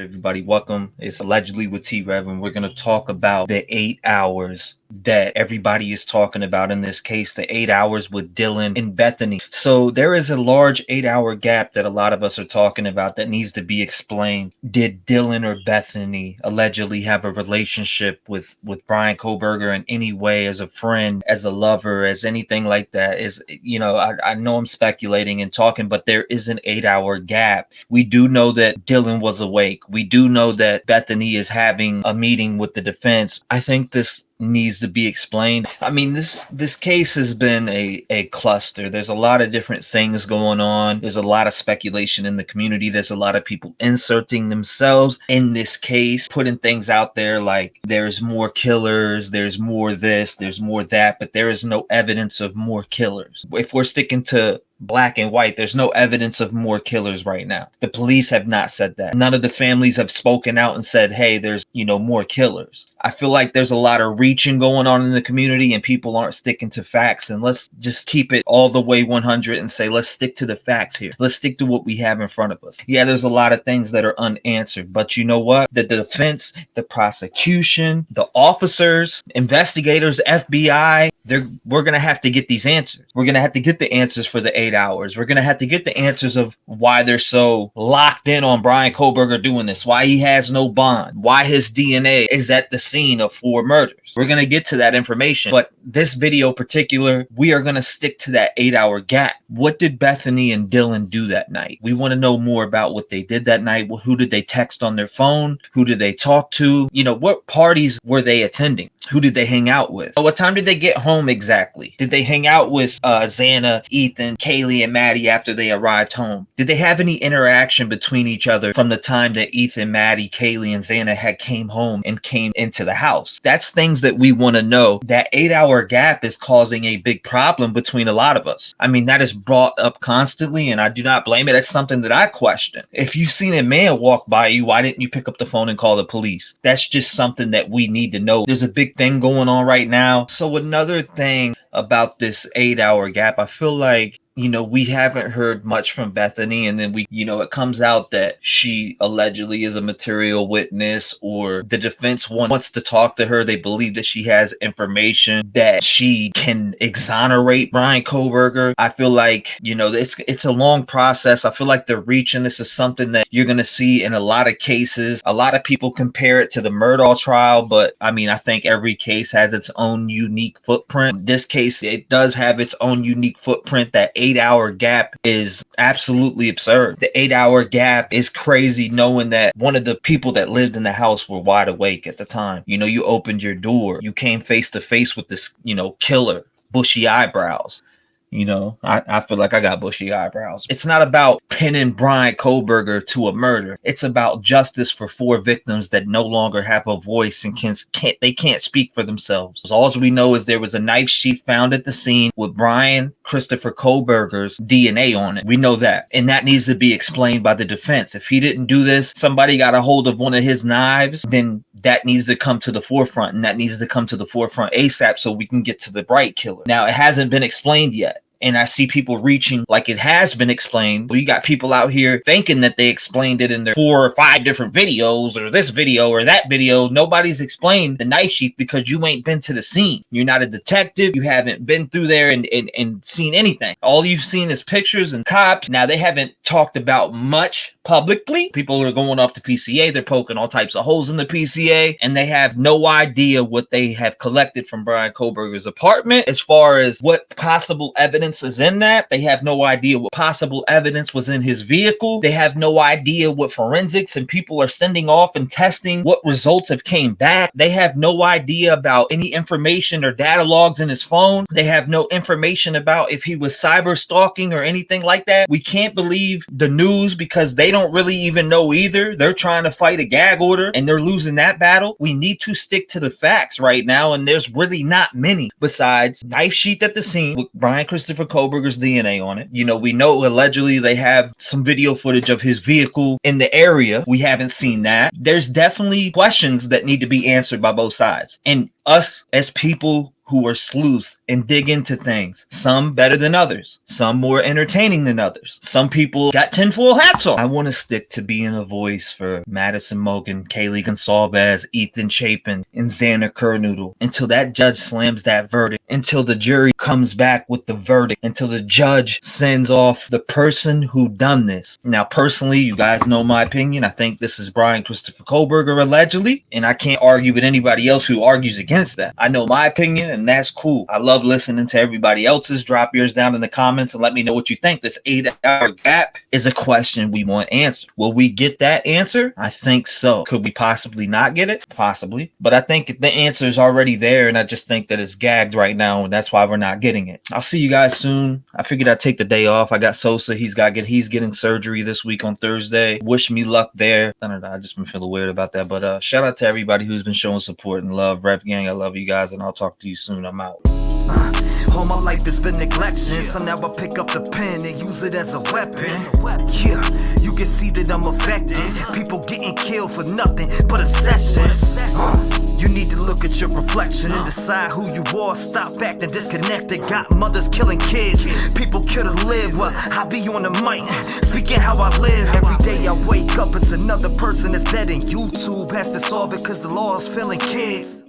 everybody? Welcome. It's Allegedly with T-Rev, and we're going to talk about the 8 hours that everybody is talking about in this case, the 8 hours with Dylan and Bethany. So there is a large 8 hour gap that a lot of us are talking about that needs to be explained. Did Dylan or Bethany allegedly have a relationship with Bryan Kohberger in any way, as a friend, as a lover, as anything like that? I know I'm speculating and talking, but there is an 8 hour gap. We do know that Dylan was awake. We do know that Bethany is having a meeting with the defense. I think this needs to be explained. I mean, this case has been a cluster. There's a lot of different things going on. There's a lot of speculation in the community. There's a lot of people inserting themselves in this case, putting things out there like there's more killers, there's more this, there's more that, but there is no evidence of more killers. If we're sticking to black and white, there's no evidence of more killers right now. The police have not said that. None of the families have spoken out and said, hey, there's more killers. I feel like there's a lot of reaching going on in the community and people aren't sticking to facts. And let's just keep it all the way 100 and say, let's stick to the facts here. Let's stick to what we have in front of us. Yeah, there's a lot of things that are unanswered, but you know what? The defense, the prosecution, the officers, investigators, FBI, we're going to have to get these answers. We're going to have to get the answers for the 8 hours. We're going to have to get the answers of why they're so locked in on Bryan Kohberger doing this, why he has no bond, why his DNA is at the scene of 4 murders. We're going to get to that information. But this video particular, we are going to stick to that 8 hour gap. What did Bethany and Dylan do that night? We want to know more about what they did that night. Who did they text on their phone? Who did they talk to? What parties were they attending? Who did they hang out with? What time did they get home exactly? Did they hang out with Xana, Ethan, Kaylee, and Maddie after they arrived home? Did they have any interaction between each other from the time that Ethan, Maddie, Kaylee, and Xana had came home and came into the house? That's things that we want to know. That 8 hour gap is causing a big problem between a lot of us. I mean, that is brought up constantly, and I do not blame it. That's something that I question. If you've seen a man walk by you, why didn't you pick up the phone and call the police? That's just something that we need to know. There's a big thing going on right now. So another thing about this 8 hour gap, I feel like we haven't heard much from Bethany, and then it comes out that she allegedly is a material witness, or the defense wants to talk to her. They believe that she has information that she can exonerate Bryan Kohberger. I feel like, it's a long process. I feel like they're reaching. This is something that you're going to see in a lot of cases. A lot of people compare it to the Murdaugh trial, but I mean, I think every case has its own unique footprint. This case, it does have its own unique footprint. That 8 hour gap is absolutely absurd. The 8 hour gap is crazy, knowing that one of the people that lived in the house were wide awake at the time. You opened your door, you came face to face with this, killer, bushy eyebrows. I feel like I got bushy eyebrows. It's not about pinning Bryan Kohberger to a murder. It's about justice for 4 victims that no longer have a voice and can't speak for themselves. All we know is there was a knife sheath found at the scene with Bryan Christopher Kohberger's DNA on it. We know that. And that needs to be explained by the defense. If he didn't do this, somebody got a hold of one of his knives, then that needs to come to the forefront, and that needs to come to the forefront ASAP so we can get to the Bright killer. Now, it hasn't been explained yet. And I see people reaching like it has been explained. Well, you got people out here thinking that they explained it in their 4 or 5 different videos, or this video or that video. Nobody's explained the knife sheath because you ain't been to the scene. You're not a detective. You haven't been through there and seen anything. All you've seen is pictures and cops. Now, they haven't talked about much publicly. People are going off the PCA. They're poking all types of holes in the PCA, and they have no idea what they have collected from Bryan Kohberger's apartment as far as what possible evidence is in that. They have no idea what possible evidence was in his vehicle. They have no idea what forensics and people are sending off and testing, what results have came back. They have no idea about any information or data logs in his phone. They have no information about if he was cyber stalking or anything like that. We can't believe the news because they don't really even know either. They're trying to fight a gag order and they're losing that battle. We need to stick to the facts right now, and there's really not many besides knife sheath at the scene with Bryan Christopher Kohberger's DNA on it. We know allegedly they have some video footage of his vehicle in the area. We haven't seen that. There's definitely questions that need to be answered by both sides. And us as people who are sleuths and dig into things. Some better than others. Some more entertaining than others. Some people got tinfoil hats on. I want to stick to being a voice for Madison Mogen, Kaylee Gonsalves, Ethan Chapin, and Xander Kernodle until that judge slams that verdict, until the jury comes back with the verdict, until the judge sends off the person who done this. Now, personally, you guys know my opinion. I think this is Brian Christopher Kohlberger, allegedly, and I can't argue with anybody else who argues against that. I know my opinion, and that's cool. I love listening to everybody else's. Drop yours down in the comments and let me know what you think. This 8-hour gap is a question we want answered. Will we get that answer? I think so. Could we possibly not get it? Possibly. But I think the answer is already there, and I just think that it's gagged right now, and that's why we're not getting it. I'll see you guys soon. I figured I'd take the day off. I got Sosa. He's getting surgery this week on Thursday. Wish me luck there. I don't know. I just been feeling weird about that. But shout out to everybody who's been showing support and love. Rev Gang, I love you guys, and I'll talk to you soon. I'm out. All my life has been neglection, so now I pick up the pen and use it as a weapon. Yeah, you can see that I'm affected. People getting killed for nothing but obsession. You need to look at your reflection and decide who you are. Stop acting disconnected. Got mothers killing kids. People kill to live. Well, I be on the mic, speaking how I live. Every day I wake up, it's another person that's dead, and YouTube has to solve it, cause the law is failing kids.